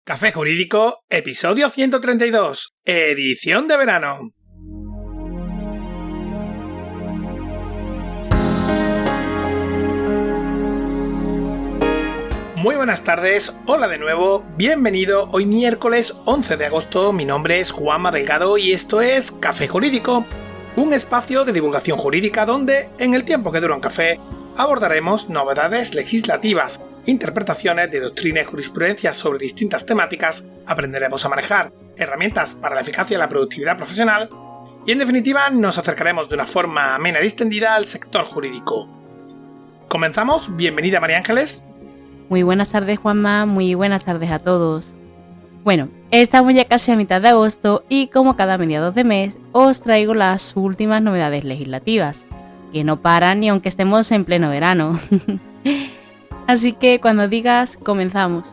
Café Jurídico, episodio 132, edición de verano. Muy buenas tardes, hola de nuevo, bienvenido. Hoy miércoles 11 de agosto, mi nombre es Juanma Delgado y esto es Café Jurídico, un espacio de divulgación jurídica donde, en el tiempo que dura un café, abordaremos novedades legislativas, interpretaciones de doctrina y jurisprudencia sobre distintas temáticas, aprenderemos a manejar herramientas para la eficacia y la productividad profesional y, en definitiva, nos acercaremos de una forma amena y distendida al sector jurídico. ¿Comenzamos? Bienvenida, María Ángeles. Muy buenas tardes, Juanma, muy buenas tardes a todos. Bueno, estamos ya casi a mitad de agosto y, como cada mediados de mes, os traigo las últimas novedades legislativas, que no paran ni aunque estemos en pleno verano. Así que cuando digas, comenzamos.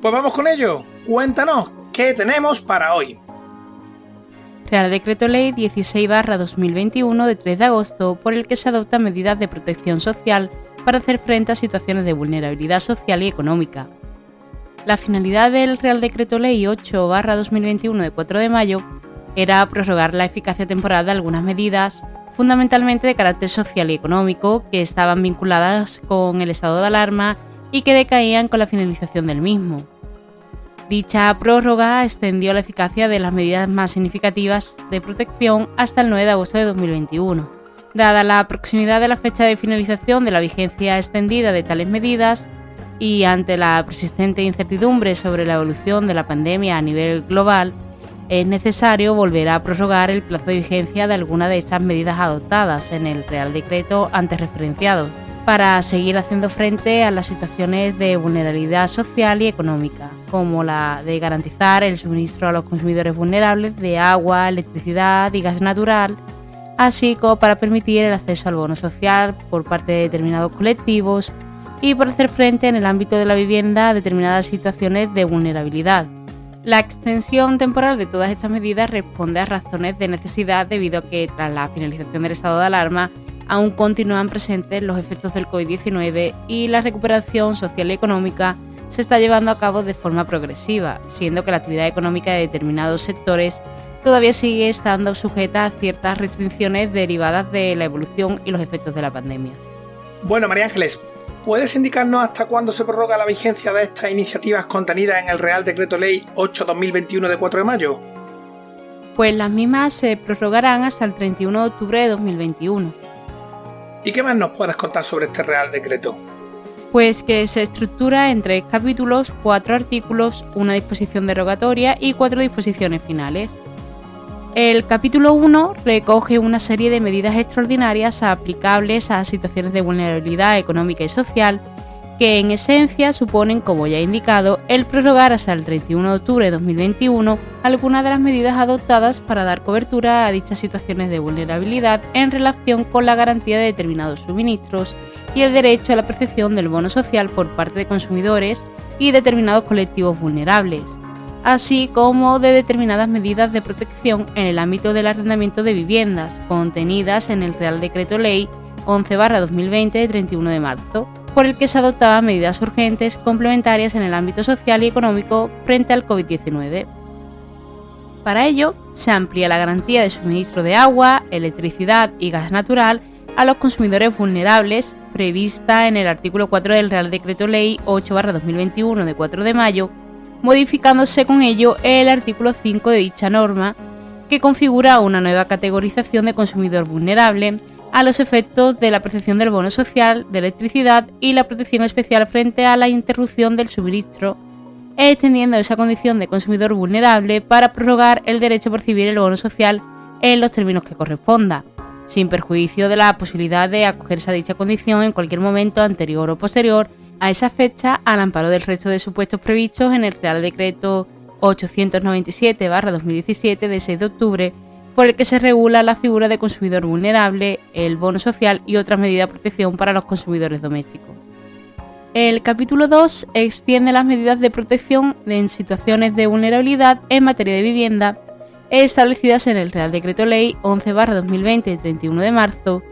Pues vamos con ello. Cuéntanos, ¿qué tenemos para hoy? Real Decreto Ley 16/2021 de 3 de agosto por el que se adoptan medidas de protección social para hacer frente a situaciones de vulnerabilidad social y económica. La finalidad del Real Decreto Ley 8/2021 de 4 de mayo era prorrogar la eficacia temporal de algunas medidas, fundamentalmente de carácter social y económico, que estaban vinculadas con el estado de alarma y que decaían con la finalización del mismo. Dicha prórroga extendió la eficacia de las medidas más significativas de protección hasta el 9 de agosto de 2021. Dada la proximidad de la fecha de finalización de la vigencia extendida de tales medidas y ante la persistente incertidumbre sobre la evolución de la pandemia a nivel global, es necesario volver a prorrogar el plazo de vigencia de alguna de estas medidas adoptadas en el Real Decreto antes referenciado, para seguir haciendo frente a las situaciones de vulnerabilidad social y económica, como la de garantizar el suministro a los consumidores vulnerables de agua, electricidad y gas natural, así como para permitir el acceso al bono social por parte de determinados colectivos y por hacer frente en el ámbito de la vivienda a determinadas situaciones de vulnerabilidad. La extensión temporal de todas estas medidas responde a razones de necesidad debido a que, tras la finalización del estado de alarma, aún continúan presentes los efectos del COVID-19 y la recuperación social y económica se está llevando a cabo de forma progresiva, siendo que la actividad económica de determinados sectores todavía sigue estando sujeta a ciertas restricciones derivadas de la evolución y los efectos de la pandemia. Bueno, María Ángeles, ¿puedes indicarnos hasta cuándo se prorroga la vigencia de estas iniciativas contenidas en el Real Decreto Ley 8/2021 de 4 de mayo? Pues las mismas se prorrogarán hasta el 31 de octubre de 2021. ¿Y qué más nos puedes contar sobre este Real Decreto? Pues que se estructura en 3 capítulos, 4 artículos, una disposición derogatoria y 4 disposiciones finales. El capítulo 1 recoge una serie de medidas extraordinarias aplicables a situaciones de vulnerabilidad económica y social que en esencia suponen, como ya he indicado, el prorrogar hasta el 31 de octubre de 2021 algunas de las medidas adoptadas para dar cobertura a dichas situaciones de vulnerabilidad en relación con la garantía de determinados suministros y el derecho a la percepción del bono social por parte de consumidores y determinados colectivos vulnerables, así como de determinadas medidas de protección en el ámbito del arrendamiento de viviendas, contenidas en el Real Decreto Ley 11/2020 de 31 de marzo, por el que se adoptaban medidas urgentes complementarias en el ámbito social y económico frente al COVID-19. Para ello, se amplía la garantía de suministro de agua, electricidad y gas natural a los consumidores vulnerables, prevista en el artículo 4 del Real Decreto Ley 8/2021 de 4 de mayo, modificándose con ello el artículo 5 de dicha norma, que configura una nueva categorización de consumidor vulnerable a los efectos de la percepción del bono social de electricidad y la protección especial frente a la interrupción del suministro, extendiendo esa condición de consumidor vulnerable para prorrogar el derecho a percibir el bono social en los términos que corresponda, sin perjuicio de la posibilidad de acogerse a dicha condición en cualquier momento anterior o posterior a esa fecha, al amparo del resto de supuestos previstos en el Real Decreto 897/2017 de 6 de octubre, por el que se regula la figura de consumidor vulnerable, el bono social y otras medidas de protección para los consumidores domésticos. El capítulo 2 extiende las medidas de protección en situaciones de vulnerabilidad en materia de vivienda establecidas en el Real Decreto Ley 11/2020 de 31 de marzo.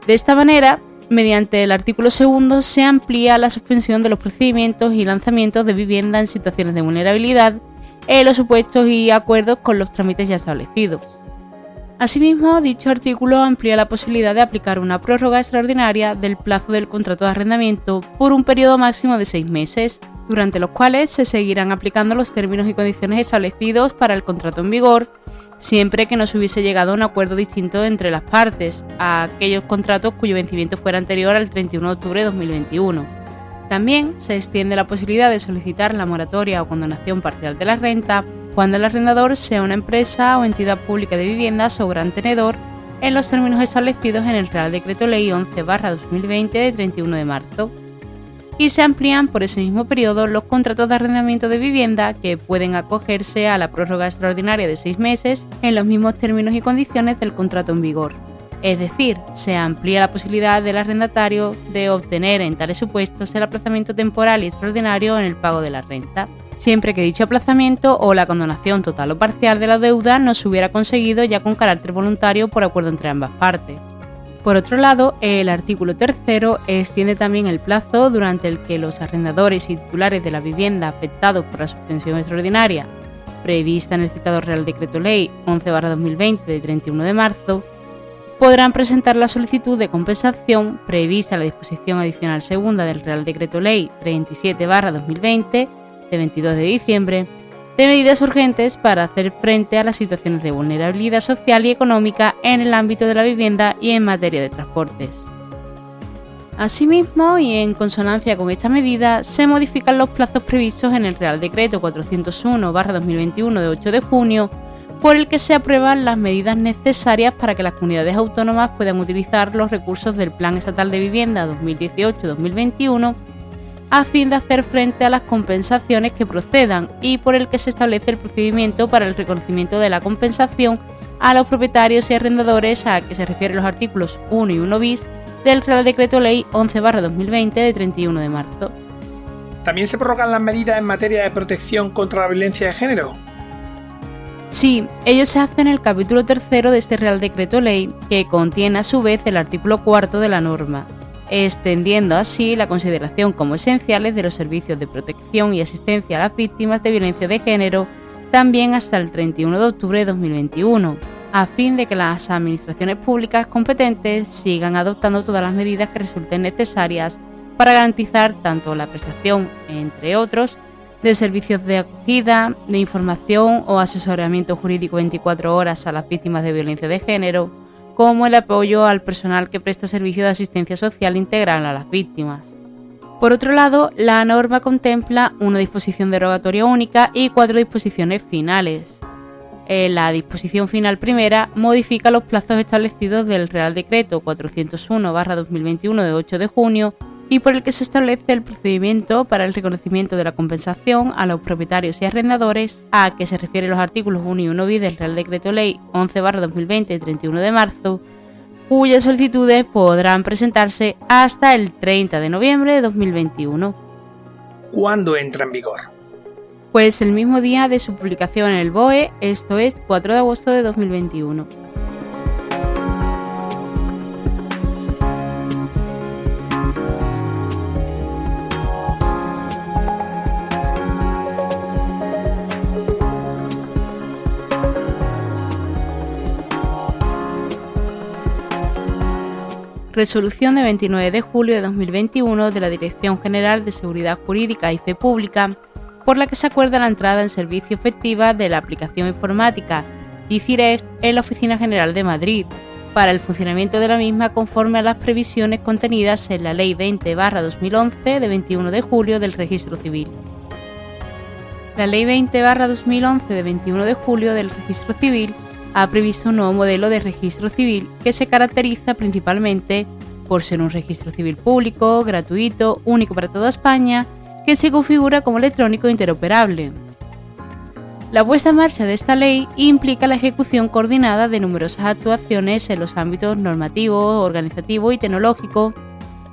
De esta manera, Mediante el artículo 2 se amplía la suspensión de los procedimientos y lanzamientos de vivienda en situaciones de vulnerabilidad en los supuestos y acuerdos con los trámites ya establecidos. Asimismo, dicho artículo amplía la posibilidad de aplicar una prórroga extraordinaria del plazo del contrato de arrendamiento por un periodo máximo de 6 meses, durante los cuales se seguirán aplicando los términos y condiciones establecidos para el contrato en vigor, siempre que no se hubiese llegado a un acuerdo distinto entre las partes, a aquellos contratos cuyo vencimiento fuera anterior al 31 de octubre de 2021. También se extiende la posibilidad de solicitar la moratoria o condonación parcial de la renta cuando el arrendador sea una empresa o entidad pública de viviendas o gran tenedor en los términos establecidos en el Real Decreto Ley 11/2020 de 31 de marzo. Y se amplían por ese mismo periodo los contratos de arrendamiento de vivienda que pueden acogerse a la prórroga extraordinaria de 6 meses en los mismos términos y condiciones del contrato en vigor. Es decir, se amplía la posibilidad del arrendatario de obtener en tales supuestos el aplazamiento temporal y extraordinario en el pago de la renta, siempre que dicho aplazamiento o la condonación total o parcial de la deuda no se hubiera conseguido ya con carácter voluntario por acuerdo entre ambas partes. Por otro lado, el artículo 3 extiende también el plazo durante el que los arrendadores y titulares de la vivienda afectados por la suspensión extraordinaria, prevista en el citado Real Decreto Ley 11/2020 de 31 de marzo, podrán presentar la solicitud de compensación prevista en la disposición adicional segunda del Real Decreto Ley 37/2020 de 22 de diciembre, de medidas urgentes para hacer frente a las situaciones de vulnerabilidad social y económica en el ámbito de la vivienda y en materia de transportes. Asimismo, y en consonancia con esta medida, se modifican los plazos previstos en el Real Decreto 401/2021 de 8 de junio, por el que se aprueban las medidas necesarias para que las comunidades autónomas puedan utilizar los recursos del Plan Estatal de Vivienda 2018-2021 a fin de hacer frente a las compensaciones que procedan y por el que se establece el procedimiento para el reconocimiento de la compensación a los propietarios y arrendadores a que se refieren los artículos 1 y 1 bis del Real Decreto Ley 11/2020 de 31 de marzo. ¿También se prorrogan las medidas en materia de protección contra la violencia de género? Sí, ello se hace en el capítulo 3 de este Real Decreto Ley, que contiene a su vez el artículo 4 de la norma, extendiendo así la consideración como esenciales de los servicios de protección y asistencia a las víctimas de violencia de género también hasta el 31 de octubre de 2021, a fin de que las administraciones públicas competentes sigan adoptando todas las medidas que resulten necesarias para garantizar tanto la prestación, entre otros, de servicios de acogida, de información o asesoramiento jurídico 24 horas a las víctimas de violencia de género, como el apoyo al personal que presta servicio de asistencia social integral a las víctimas. Por otro lado, la norma contempla una disposición derogatoria única y 4 disposiciones finales. La disposición final primera modifica los plazos establecidos del Real Decreto 401/2021 de 8 de junio y por el que se establece el procedimiento para el reconocimiento de la compensación a los propietarios y arrendadores, a que se refieren los artículos 1 y 1 bis del Real Decreto Ley 11/2020 de 31 de marzo, cuyas solicitudes podrán presentarse hasta el 30 de noviembre de 2021. ¿Cuándo entra en vigor? Pues el mismo día de su publicación en el BOE, esto es 4 de agosto de 2021. Resolución de 29 de julio de 2021 de la Dirección General de Seguridad Jurídica y Fe Pública, por la que se acuerda la entrada en servicio efectiva de la aplicación informática ICIREG en la Oficina General de Madrid, para el funcionamiento de la misma conforme a las previsiones contenidas en la Ley 20/2011 de 21 de julio del Registro Civil. La Ley 20/2011 de 21 de julio del Registro Civil ha previsto un nuevo modelo de registro civil que se caracteriza principalmente por ser un registro civil público, gratuito, único para toda España, que se configura como electrónico e interoperable. La puesta en marcha de esta ley implica la ejecución coordinada de numerosas actuaciones en los ámbitos normativo, organizativo y tecnológico,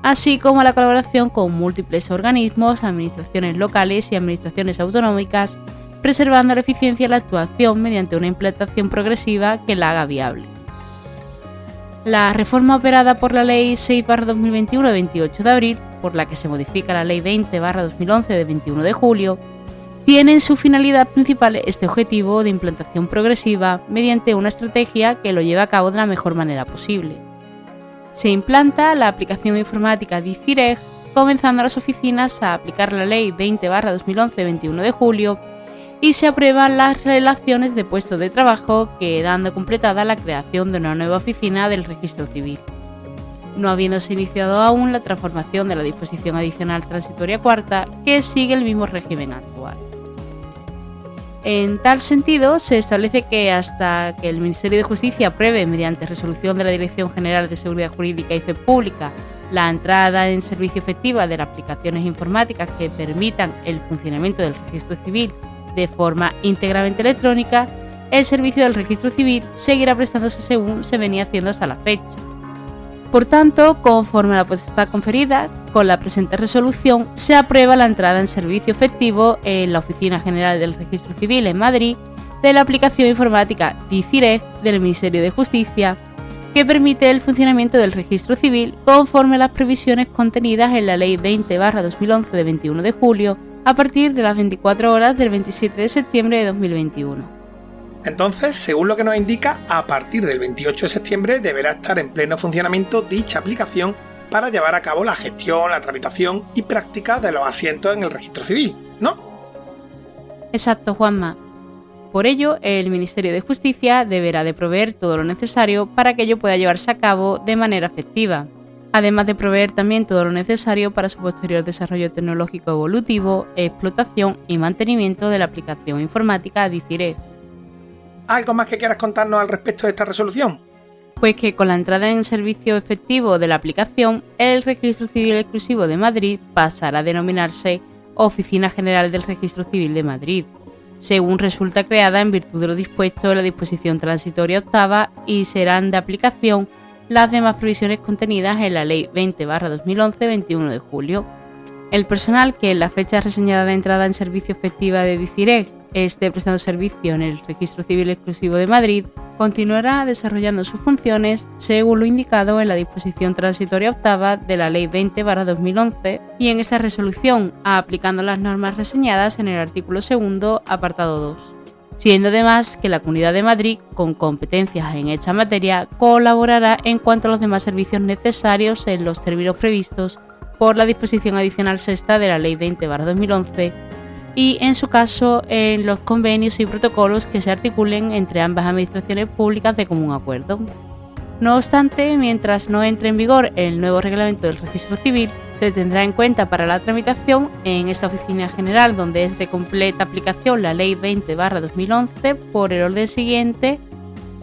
así como la colaboración con múltiples organismos, administraciones locales y administraciones autonómicas, preservando la eficiencia de la actuación mediante una implantación progresiva que la haga viable. La reforma operada por la Ley 6/2021 de 28 de abril, por la que se modifica la Ley 20/2011 de 21 de julio, tiene en su finalidad principal este objetivo de implantación progresiva mediante una estrategia que lo lleve a cabo de la mejor manera posible. Se implanta la aplicación informática DICIREG, comenzando las oficinas a aplicar la Ley 20/2011 de 21 de julio y se aprueban las relaciones de puestos de trabajo, quedando completada la creación de una nueva oficina del Registro Civil, no habiéndose iniciado aún la transformación de la disposición adicional transitoria cuarta, que sigue el mismo régimen actual. En tal sentido, se establece que hasta que el Ministerio de Justicia apruebe, mediante resolución de la Dirección General de Seguridad Jurídica y Fe Pública, la entrada en servicio efectiva de las aplicaciones informáticas que permitan el funcionamiento del Registro Civil de forma íntegramente electrónica, el servicio del Registro Civil seguirá prestándose según se venía haciendo hasta la fecha. Por tanto, conforme a la potestad conferida, con la presente resolución se aprueba la entrada en servicio efectivo en la Oficina General del Registro Civil en Madrid de la aplicación informática DICIREG del Ministerio de Justicia, que permite el funcionamiento del Registro Civil conforme a las previsiones contenidas en la Ley 20/2011 de 21 de julio, a partir de las 24 horas del 27 de septiembre de 2021. Entonces, según lo que nos indica, a partir del 28 de septiembre deberá estar en pleno funcionamiento dicha aplicación para llevar a cabo la gestión, la tramitación y práctica de los asientos en el Registro Civil, ¿no? Exacto, Juanma. Por ello, el Ministerio de Justicia deberá de proveer todo lo necesario para que ello pueda llevarse a cabo de manera efectiva, además de proveer también todo lo necesario para su posterior desarrollo tecnológico evolutivo, explotación y mantenimiento de la aplicación informática DICIREG. ¿Algo más que quieras contarnos al respecto de esta resolución? Pues que con la entrada en servicio efectivo de la aplicación, el Registro Civil Exclusivo de Madrid pasará a denominarse Oficina General del Registro Civil de Madrid, según resulta creada en virtud de lo dispuesto en la disposición transitoria octava, y serán de aplicación las demás previsiones contenidas en la Ley 20/2011 21 de julio. El personal que en la fecha reseñada de entrada en servicio efectiva de DICIREG esté prestando servicio en el Registro Civil Exclusivo de Madrid continuará desarrollando sus funciones según lo indicado en la disposición transitoria octava de la Ley 20/2011 y en esta resolución, aplicando las normas reseñadas en el artículo 2, apartado 2. Siendo además que la Comunidad de Madrid, con competencias en esta materia, colaborará en cuanto a los demás servicios necesarios en los términos previstos por la disposición adicional sexta de la Ley 20/2011 y, en su caso, en los convenios y protocolos que se articulen entre ambas administraciones públicas de común acuerdo. No obstante, mientras no entre en vigor el nuevo reglamento del Registro Civil, se tendrá en cuenta para la tramitación en esta oficina general, donde es de completa aplicación la Ley 20/2011, por el orden siguiente: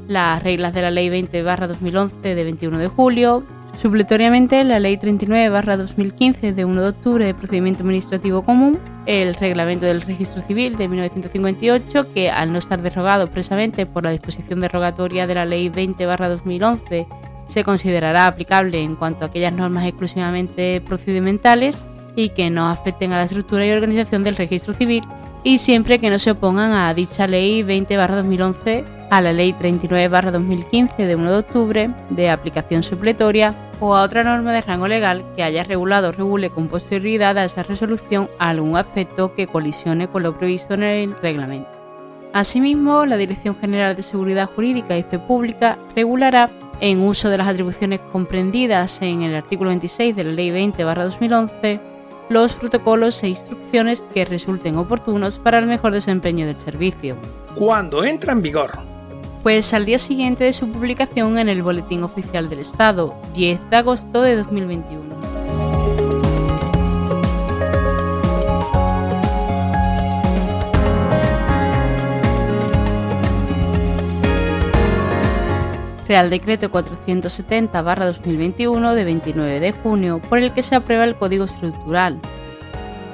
las reglas de la Ley 20/2011 de 21 de julio, supletoriamente la Ley 39/2015 de 1 de octubre de Procedimiento Administrativo Común, el Reglamento del Registro Civil de 1958, que al no estar derogado expresamente por la disposición derogatoria de la Ley 20/2011, se considerará aplicable en cuanto a aquellas normas exclusivamente procedimentales y que no afecten a la estructura y organización del Registro Civil, y siempre que no se opongan a dicha Ley 20/2011, a la Ley 39/2015 de 1 de octubre de aplicación supletoria o a otra norma de rango legal que haya regulado o regule con posterioridad a esa resolución algún aspecto que colisione con lo previsto en el reglamento. Asimismo, la Dirección General de Seguridad Jurídica y Fe Pública regulará, en uso de las atribuciones comprendidas en el artículo 26 de la Ley 20/2011, los protocolos e instrucciones que resulten oportunos para el mejor desempeño del servicio. ¿Cuándo entra en vigor? Pues al día siguiente de su publicación en el Boletín Oficial del Estado, 10 de agosto de 2021. Real Decreto 470/2021 de 29 de junio, por el que se aprueba el Código Estructural.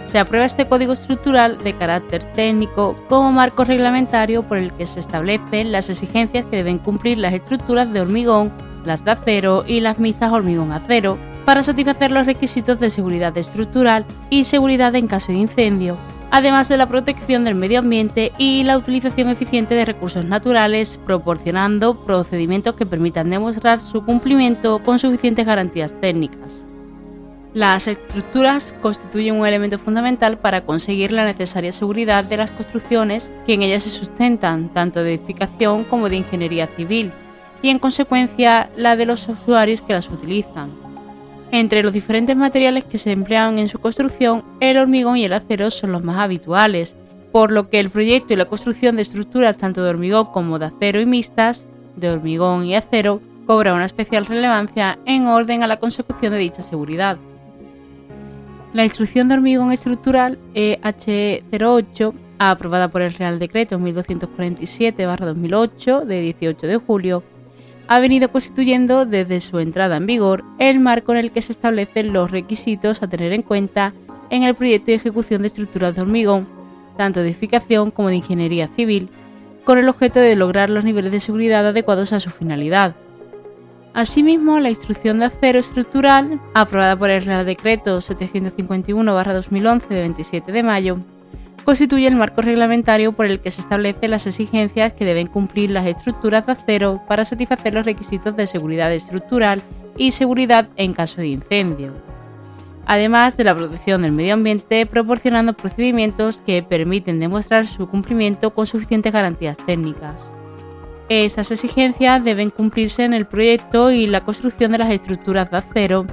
Se aprueba este Código Estructural de carácter técnico como marco reglamentario por el que se establecen las exigencias que deben cumplir las estructuras de hormigón, las de acero y las mixtas hormigón-acero para satisfacer los requisitos de seguridad estructural y seguridad en caso de incendio, además de la protección del medio ambiente y la utilización eficiente de recursos naturales, proporcionando procedimientos que permitan demostrar su cumplimiento con suficientes garantías técnicas. Las estructuras constituyen un elemento fundamental para conseguir la necesaria seguridad de las construcciones que en ellas se sustentan, tanto de edificación como de ingeniería civil, y en consecuencia la de los usuarios que las utilizan. Entre los diferentes materiales que se emplean en su construcción, el hormigón y el acero son los más habituales, por lo que el proyecto y la construcción de estructuras tanto de hormigón como de acero y mixtas, de hormigón y acero, cobra una especial relevancia en orden a la consecución de dicha seguridad. La Instrucción de Hormigón Estructural EH08, aprobada por el Real Decreto 1247/2008 de 18 de julio, ha venido constituyendo desde su entrada en vigor el marco en el que se establecen los requisitos a tener en cuenta en el proyecto y ejecución de estructuras de hormigón, tanto de edificación como de ingeniería civil, con el objeto de lograr los niveles de seguridad adecuados a su finalidad. Asimismo, la Instrucción de Acero Estructural, aprobada por el Real Decreto 751/2011 de 27 de mayo, constituye el marco reglamentario por el que se establecen las exigencias que deben cumplir las estructuras de acero para satisfacer los requisitos de seguridad estructural y seguridad en caso de incendio, además de la protección del medio ambiente, proporcionando procedimientos que permiten demostrar su cumplimiento con suficientes garantías técnicas. Estas exigencias deben cumplirse en el proyecto y la construcción de las estructuras de acero,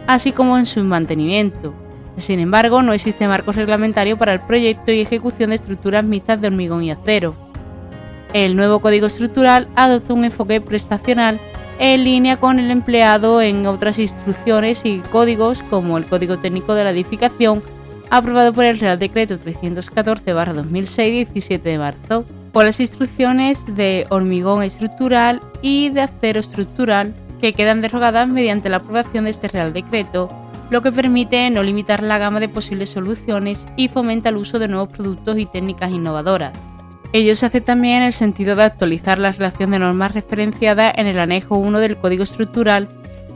así como en su mantenimiento. Sin embargo, no existe marco reglamentario para el proyecto y ejecución de estructuras mixtas de hormigón y acero. El nuevo Código Estructural adopta un enfoque prestacional en línea con el empleado en otras instrucciones y códigos, como el Código Técnico de la Edificación, aprobado por el Real Decreto 314/2006, 17 de marzo, o las instrucciones de hormigón estructural y de acero estructural, que quedan derogadas mediante la aprobación de este Real Decreto, lo que permite no limitar la gama de posibles soluciones y fomenta el uso de nuevos productos y técnicas innovadoras. Ello se hace también en el sentido de actualizar la relación de normas referenciada en el anejo 1 del Código Estructural,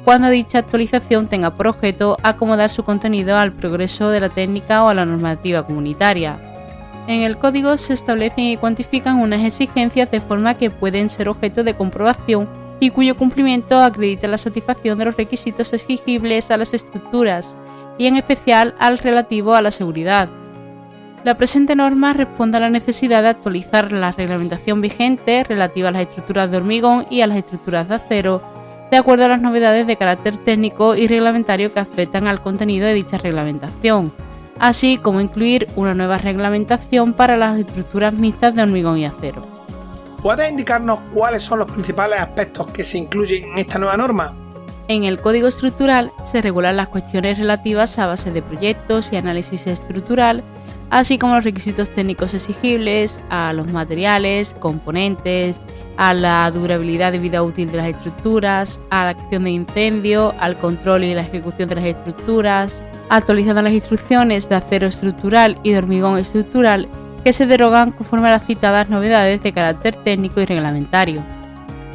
cuando dicha actualización tenga por objeto acomodar su contenido al progreso de la técnica o a la normativa comunitaria. En el código se establecen y cuantifican unas exigencias de forma que pueden ser objeto de comprobación y cuyo cumplimiento acredita la satisfacción de los requisitos exigibles a las estructuras y en especial al relativo a la seguridad. La presente norma responde a la necesidad de actualizar la reglamentación vigente relativa a las estructuras de hormigón y a las estructuras de acero, de acuerdo a las novedades de carácter técnico y reglamentario que afectan al contenido de dicha reglamentación, así como incluir una nueva reglamentación para las estructuras mixtas de hormigón y acero. ¿Puedes indicarnos cuáles son los principales aspectos que se incluyen en esta nueva norma? En el Código Estructural se regulan las cuestiones relativas a bases de proyectos y análisis estructural, así como los requisitos técnicos exigibles, a los materiales, componentes, a la durabilidad de vida útil de las estructuras, a la acción de incendio, al control y la ejecución de las estructuras, actualizando las instrucciones de acero estructural y de hormigón estructural que se derogan conforme a las citadas novedades de carácter técnico y reglamentario.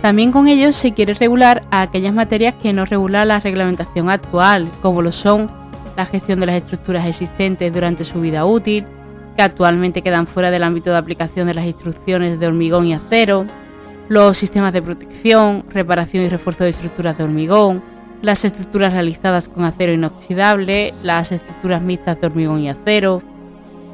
También con ellos se quiere regular a aquellas materias que no regula la reglamentación actual, como lo son la gestión de las estructuras existentes durante su vida útil, que actualmente quedan fuera del ámbito de aplicación de las instrucciones de hormigón y acero, los sistemas de protección, reparación y refuerzo de estructuras de hormigón, las estructuras realizadas con acero inoxidable, las estructuras mixtas de hormigón y acero.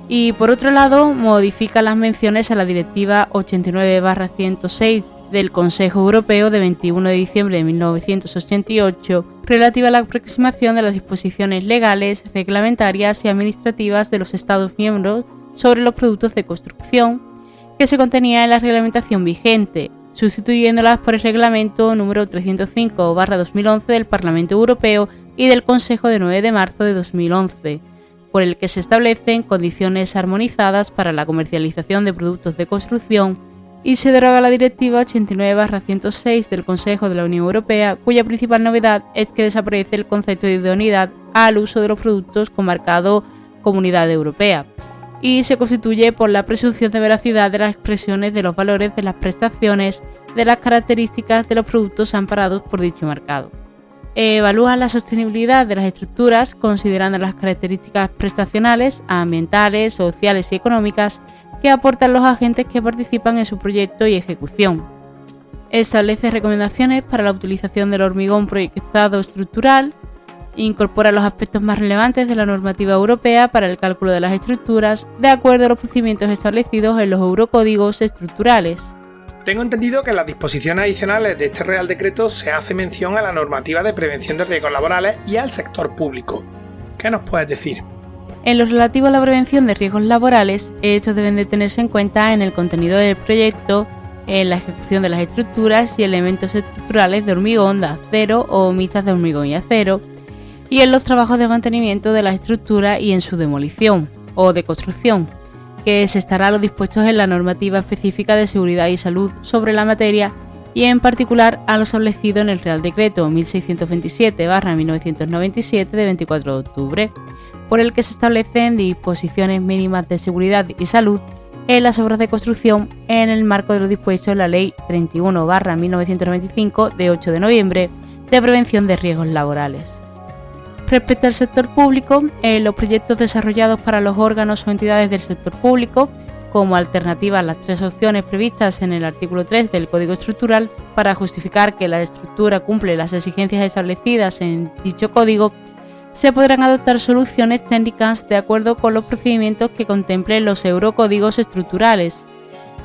Y por otro lado, modifica las menciones a la Directiva 89/106 del Consejo Europeo de 21 de diciembre de 1988, relativa a la aproximación de las disposiciones legales, reglamentarias y administrativas de los Estados miembros sobre los productos de construcción, que se contenía en la reglamentación vigente, sustituyéndolas por el Reglamento número 305/2011 del Parlamento Europeo y del Consejo de 9 de marzo de 2011, por el que se establecen condiciones armonizadas para la comercialización de productos de construcción, y se deroga la Directiva 89/106 del Consejo de la Unión Europea, cuya principal novedad es que desaparece el concepto de idoneidad al uso de los productos con marcado Comunidad Europea, y se constituye por la presunción de veracidad de las expresiones de los valores de las prestaciones de las características de los productos amparados por dicho marcado. Evalúa la sostenibilidad de las estructuras considerando las características prestacionales, ambientales, sociales y económicas que aportan los agentes que participan en su proyecto y ejecución. Establece recomendaciones para la utilización del hormigón proyectado estructural. Incorpora los aspectos más relevantes de la normativa europea para el cálculo de las estructuras de acuerdo a los procedimientos establecidos en los eurocódigos estructurales. Tengo entendido que en las disposiciones adicionales de este Real Decreto se hace mención a la normativa de prevención de riesgos laborales y al sector público. ¿Qué nos puedes decir? En lo relativo a la prevención de riesgos laborales, estos deben de tenerse en cuenta en el contenido del proyecto, en la ejecución de las estructuras y elementos estructurales de hormigón, de acero o mixtas de hormigón y acero, y en los trabajos de mantenimiento de la estructura y en su demolición o de construcción, que se estará a lo dispuesto en la normativa específica de seguridad y salud sobre la materia y en particular a lo establecido en el Real Decreto 1627/1997 de 24 de octubre, por el que se establecen disposiciones mínimas de seguridad y salud en las obras de construcción en el marco de lo dispuesto en la Ley 31/1995 de 8 de noviembre de prevención de riesgos laborales. Respecto al sector público, los proyectos desarrollados para los órganos o entidades del sector público, como alternativa a las 3 opciones previstas en el artículo 3 del Código Estructural para justificar que la estructura cumple las exigencias establecidas en dicho código, se podrán adoptar soluciones técnicas de acuerdo con los procedimientos que contemplen los eurocódigos estructurales,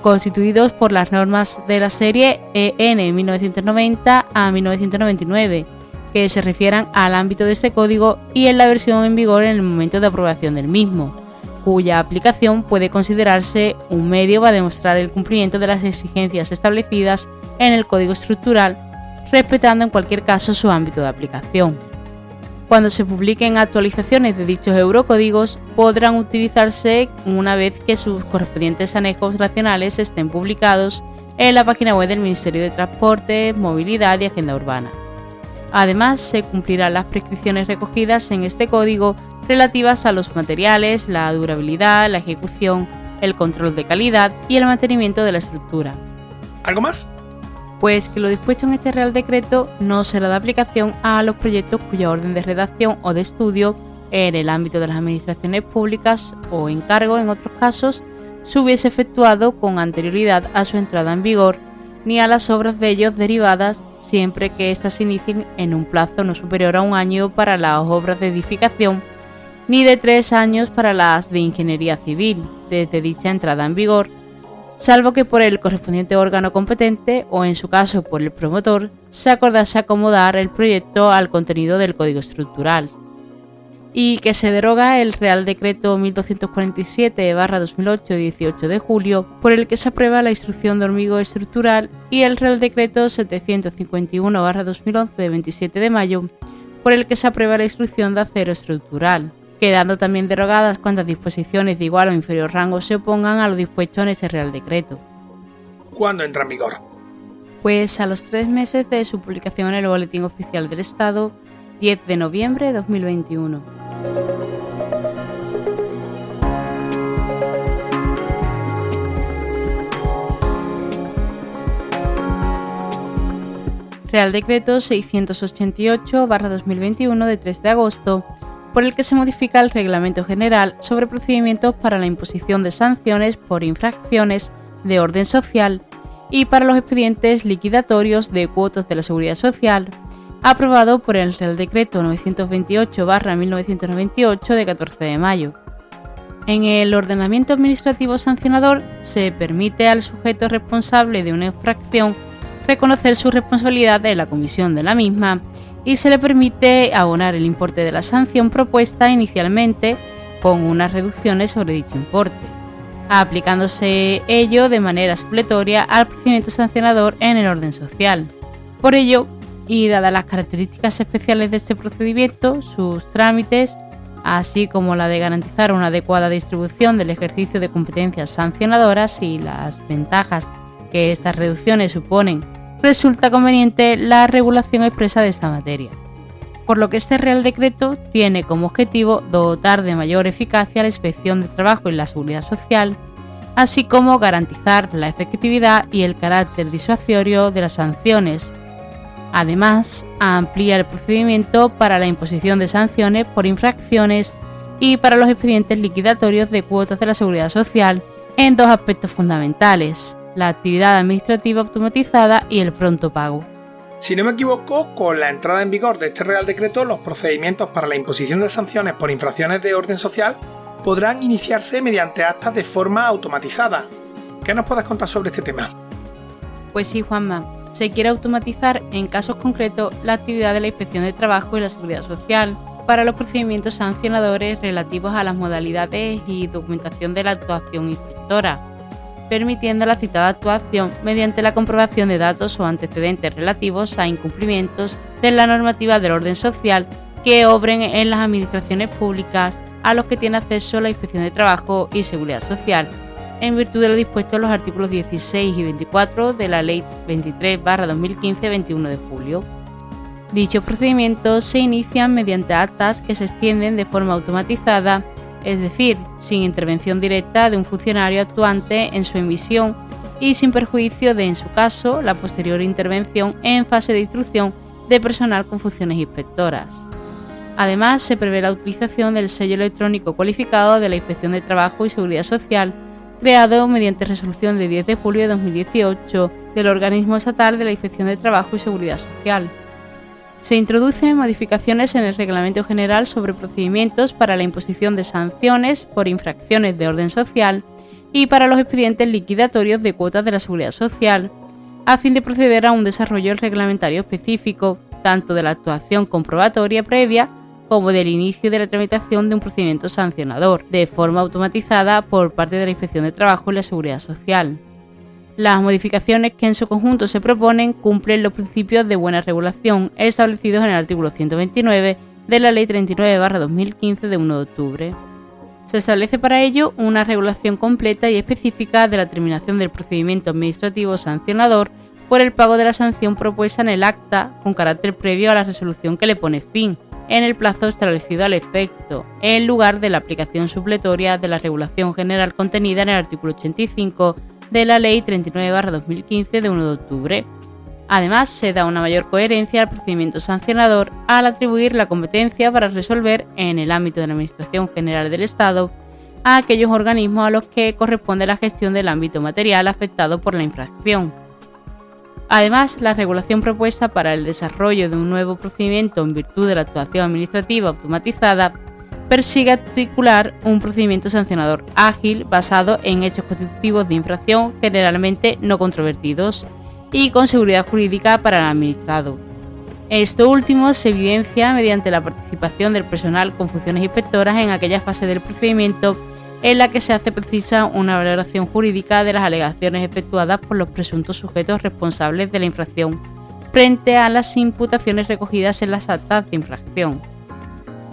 constituidos por las normas de la serie EN 1990 a 1999, que se refieran al ámbito de este código y en la versión en vigor en el momento de aprobación del mismo, cuya aplicación puede considerarse un medio para demostrar el cumplimiento de las exigencias establecidas en el Código Estructural, respetando en cualquier caso su ámbito de aplicación. Cuando se publiquen actualizaciones de dichos eurocódigos, podrán utilizarse una vez que sus correspondientes anexos nacionales estén publicados en la página web del Ministerio de Transporte, Movilidad y Agenda Urbana. Además, se cumplirán las prescripciones recogidas en este código relativas a los materiales, la durabilidad, la ejecución, el control de calidad y el mantenimiento de la estructura. ¿Algo más? Pues que lo dispuesto en este Real Decreto no será de aplicación a los proyectos cuya orden de redacción o de estudio en el ámbito de las administraciones públicas o encargo, en otros casos, se hubiese efectuado con anterioridad a su entrada en vigor, ni a las obras de ellos derivadas, siempre que éstas se inicien en un plazo no superior a 1 año para las obras de edificación, ni de 3 años para las de ingeniería civil, desde dicha entrada en vigor, salvo que por el correspondiente órgano competente, o en su caso por el promotor, se acordase acomodar el proyecto al contenido del Código Estructural. Y que se deroga el Real Decreto 1247/2008 de 18 de julio, por el que se aprueba la instrucción de hormigón estructural, y el Real Decreto 751/2011 de 27 de mayo, por el que se aprueba la instrucción de acero estructural, quedando también derogadas cuantas disposiciones de igual o inferior rango se opongan a lo dispuesto en este Real Decreto. ¿Cuándo entra en vigor? Pues a los 3 meses de su publicación en el Boletín Oficial del Estado, 10 de noviembre de 2021. Real Decreto 688/2021 de 3 de agosto, por el que se modifica el Reglamento General sobre procedimientos para la imposición de sanciones por infracciones de orden social y para los expedientes liquidatorios de cuotas de la Seguridad Social, aprobado por el Real Decreto 928/1998 de 14 de mayo. En el ordenamiento administrativo sancionador se permite al sujeto responsable de una infracción reconocer su responsabilidad en la comisión de la misma y se le permite abonar el importe de la sanción propuesta inicialmente con unas reducciones sobre dicho importe, aplicándose ello de manera supletoria al procedimiento sancionador en el orden social. Por ello, y dadas las características especiales de este procedimiento, sus trámites, así como la de garantizar una adecuada distribución del ejercicio de competencias sancionadoras y las ventajas que estas reducciones suponen, resulta conveniente la regulación expresa de esta materia. Por lo que este Real Decreto tiene como objetivo dotar de mayor eficacia la Inspección de Trabajo y la Seguridad Social, así como garantizar la efectividad y el carácter disuasorio de las sanciones, Además, amplía el procedimiento para la imposición de sanciones por infracciones y para los expedientes liquidatorios de cuotas de la Seguridad Social en dos aspectos fundamentales: la actividad administrativa automatizada y el pronto pago. Si no me equivoco, con la entrada en vigor de este Real Decreto, los procedimientos para la imposición de sanciones por infracciones de orden social podrán iniciarse mediante actas de forma automatizada. ¿Qué nos puedes contar sobre este tema? Pues sí, Juanma. Se quiere automatizar en casos concretos la actividad de la Inspección de Trabajo y la Seguridad Social para los procedimientos sancionadores relativos a las modalidades y documentación de la actuación inspectora, permitiendo la citada actuación mediante la comprobación de datos o antecedentes relativos a incumplimientos de la normativa del orden social que obren en las administraciones públicas a los que tiene acceso la Inspección de Trabajo y Seguridad Social, en virtud de lo dispuesto en los artículos 16 y 24 de la Ley 23/2015 21 de julio. Dichos procedimientos se inician mediante actas que se extienden de forma automatizada, es decir, sin intervención directa de un funcionario actuante en su emisión y sin perjuicio de, en su caso, la posterior intervención en fase de instrucción de personal con funciones inspectoras. Además, se prevé la utilización del sello electrónico cualificado de la Inspección de Trabajo y Seguridad Social, creado mediante resolución de 10 de julio de 2018 del Organismo Estatal de la Inspección de Trabajo y Seguridad Social. Se introducen modificaciones en el Reglamento General sobre procedimientos para la imposición de sanciones por infracciones de orden social y para los expedientes liquidatorios de cuotas de la Seguridad Social, a fin de proceder a un desarrollo reglamentario específico, tanto de la actuación comprobatoria previa como del inicio de la tramitación de un procedimiento sancionador, de forma automatizada por parte de la Inspección de Trabajo y la Seguridad Social. Las modificaciones que en su conjunto se proponen cumplen los principios de buena regulación establecidos en el artículo 129 de la Ley 39/2015 de 1 de octubre. Se establece para ello una regulación completa y específica de la terminación del procedimiento administrativo sancionador por el pago de la sanción propuesta en el acta con carácter previo a la resolución que le pone fin, en el plazo establecido al efecto, en lugar de la aplicación supletoria de la regulación general contenida en el artículo 85 de la Ley 39/2015 de 1 de octubre. Además, se da una mayor coherencia al procedimiento sancionador al atribuir la competencia para resolver en el ámbito de la Administración General del Estado a aquellos organismos a los que corresponde la gestión del ámbito material afectado por la infracción. Además, la regulación propuesta para el desarrollo de un nuevo procedimiento en virtud de la actuación administrativa automatizada persigue articular un procedimiento sancionador ágil basado en hechos constitutivos de infracción generalmente no controvertidos y con seguridad jurídica para el administrado. Esto último se evidencia mediante la participación del personal con funciones inspectoras en aquella fase del procedimiento en la que se hace precisa una valoración jurídica de las alegaciones efectuadas por los presuntos sujetos responsables de la infracción frente a las imputaciones recogidas en las actas de infracción.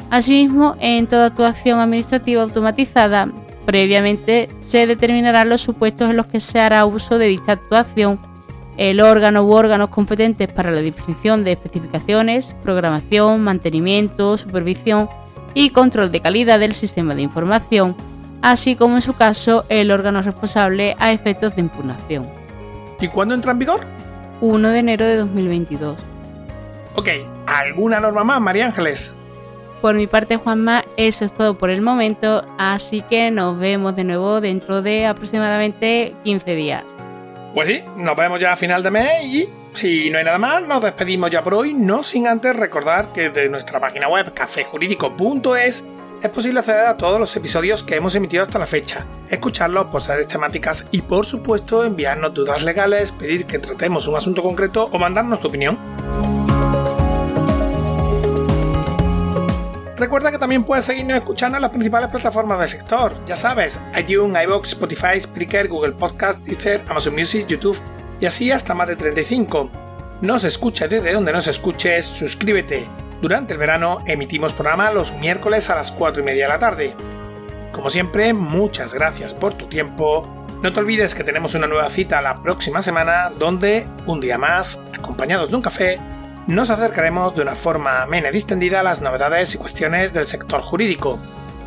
Asimismo, en toda actuación administrativa automatizada, previamente se determinarán los supuestos en los que se hará uso de dicha actuación, el órgano u órganos competentes para la definición de especificaciones, programación, mantenimiento, supervisión y control de calidad del sistema de información, así como en su caso el órgano responsable a efectos de impugnación. ¿Y cuándo entra en vigor? 1 de enero de 2022. Ok, ¿alguna norma más, María Ángeles? Por mi parte, Juanma, eso es todo por el momento, así que nos vemos de nuevo dentro de aproximadamente 15 días. Pues sí, nos vemos ya a final de mes y si no hay nada más, nos despedimos ya por hoy, no sin antes recordar que desde nuestra página web cafejurídico.es es posible acceder a todos los episodios que hemos emitido hasta la fecha, escucharlos por ser temáticas y por supuesto enviarnos dudas legales, pedir que tratemos un asunto concreto o mandarnos tu opinión. Recuerda que también puedes seguirnos escuchando en las principales plataformas del sector, ya sabes, iTunes, iVoox, Spotify, Spreaker, Google Podcast, Deezer, Amazon Music, YouTube y así hasta más de 35. Nos escuches desde donde nos escuches, suscríbete. Durante el verano emitimos programa los miércoles a las 4:30 de la tarde. Como siempre, muchas gracias por tu tiempo. No te olvides que tenemos una nueva cita la próxima semana donde, un día más, acompañados de un café, nos acercaremos de una forma amena y distendida a las novedades y cuestiones del sector jurídico.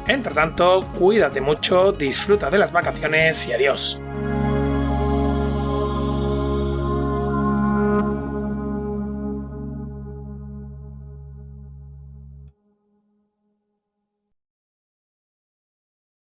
Entre tanto, cuídate mucho, disfruta de las vacaciones y adiós.